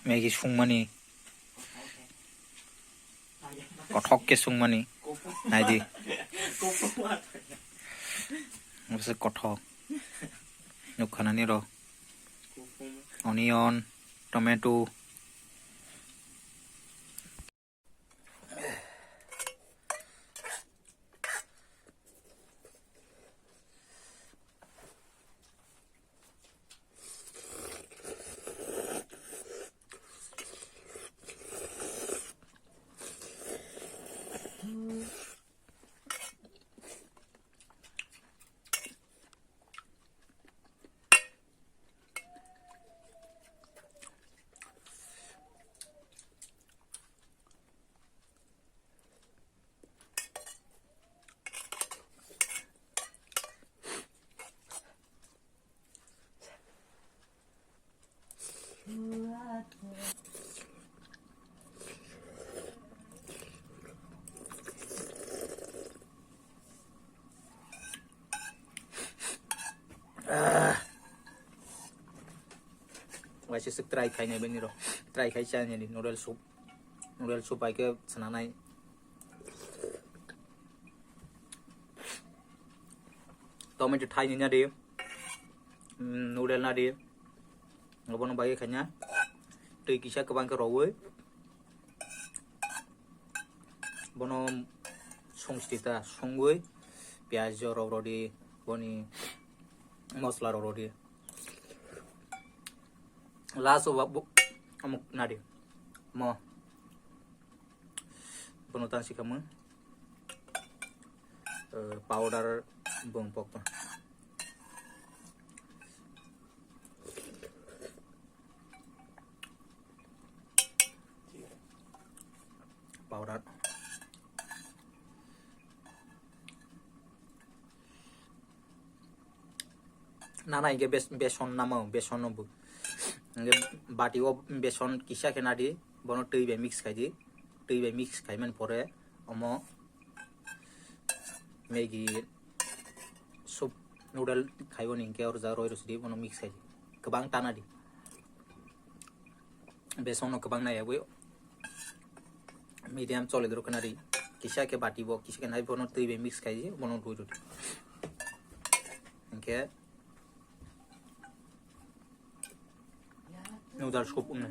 Maggie Sungmani Kotok Sungmani Nadi was a kotok no cananero onion tomato Why should try kind of beniro? Try Kaichan and noodle soup. Noodle soup I gave Sananai. Tomato tiny in a day. Noodle na day. No one by a canya. Take a shack banker away. Bono Songstita, Songway. Piaggio already. Bonnie Moslar already. Last of a book amok nadi mo penutan si kamu powder bong pok powder nana ige beson nama beson no book बाटी वो बेसन किसा के नाडी बनो टई बे mix खाई दी टई बे mix खाई मन परे अमो मैगी सूप नूडल खाइबो निंके और जा रोय रसदी बनो मिक्स खाई गोबां टाना दी बेसन नो गोबां नाया बो मीडियम चले दरो कनारी किसा के बाटी वो किसा के नाई बनो टई बे मिक्स खाई दी बनो रोय रोटी इनके noodle soup ini.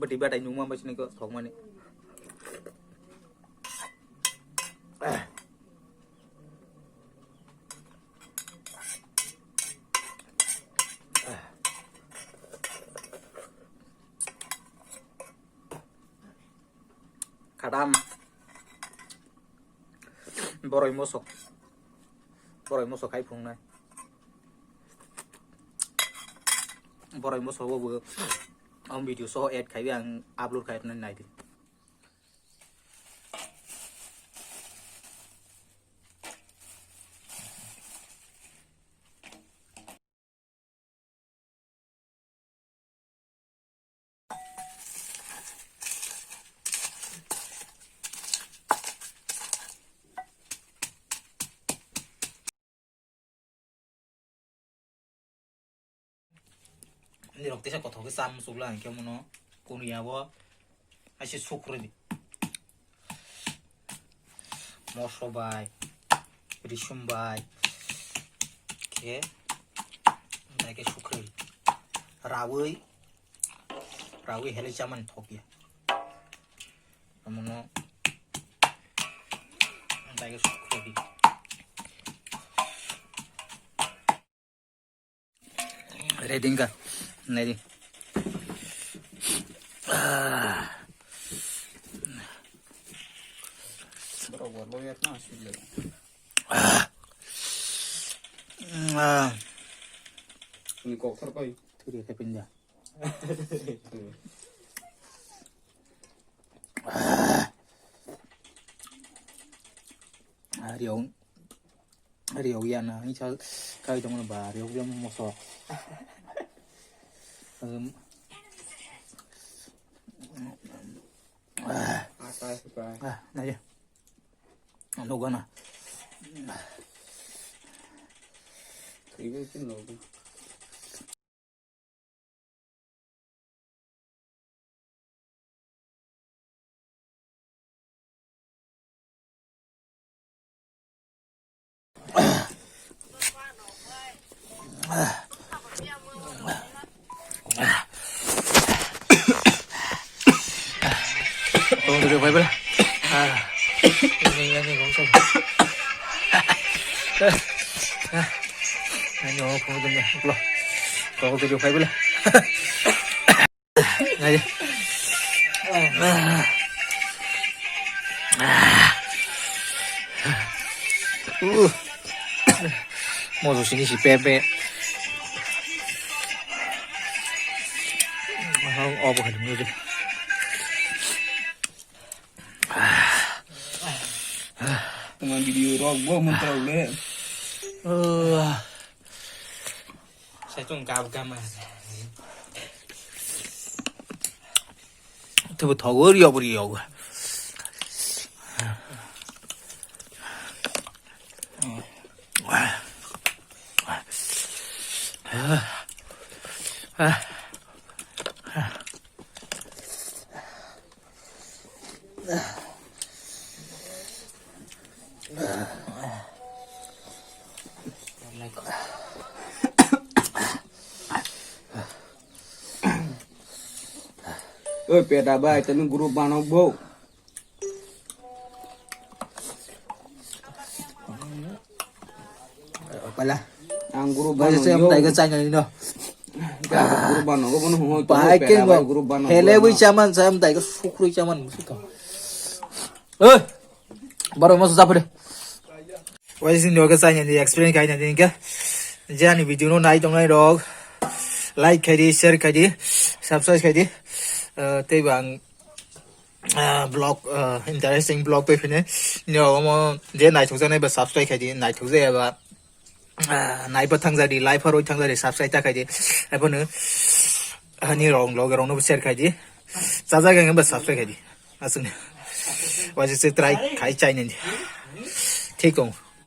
Beti batai nyuma mas ni ko thong mani kadam boroi mosok kai phung nai boroi mosok wo ông video so add khai yang upload khai nên này thì ini rokte sa kothok ke sam sugla ke mono konia bo ase sukre di mosobai risumbai ke dai ke sukre rawi hele chaman thokya mono dai ke sukre di ready ka Nadi. Berapa loyat nasi le. Ini kok terkai. Turi ke pindah. Riau yan na ini cho cây trong là bà riau riau một sọ này đâu con à thấy cái lỗ không được phải bữa anh không xong anh nhỏ không được rồi không được phải bữa này đi một số sinh bé bé không ở bộ hình như thế teman video rock gua mau tahu deh saya tuh nggak agama tuh thầu riau riau ơi peda bay tenu guru bano bau phải là ang guru bây bano giờ xem tay cái chanh này đâu guru bano gua bano hoi phải cái guru bano hele với chaman xem tay cái suk với chaman ơi baru masuk siapa deh bây giờ nhiều cái chanh này experience cái này cái giờ này video nó này trong này đó like cái đi share cái đi subscribe cái đi tây bằng blog interesting blog page này nhiều mà giờ này chúng ta này bật subscribe cái đi này chúng ta bật này bật thằng ra đi like rồi thằng ra đi subscribe ta cái đi này bật nữa nhiều rong log nó share cái đi giá giá cái bật subscribe cái đi asung bây giờ sẽ try khai chai này ठीक हूँ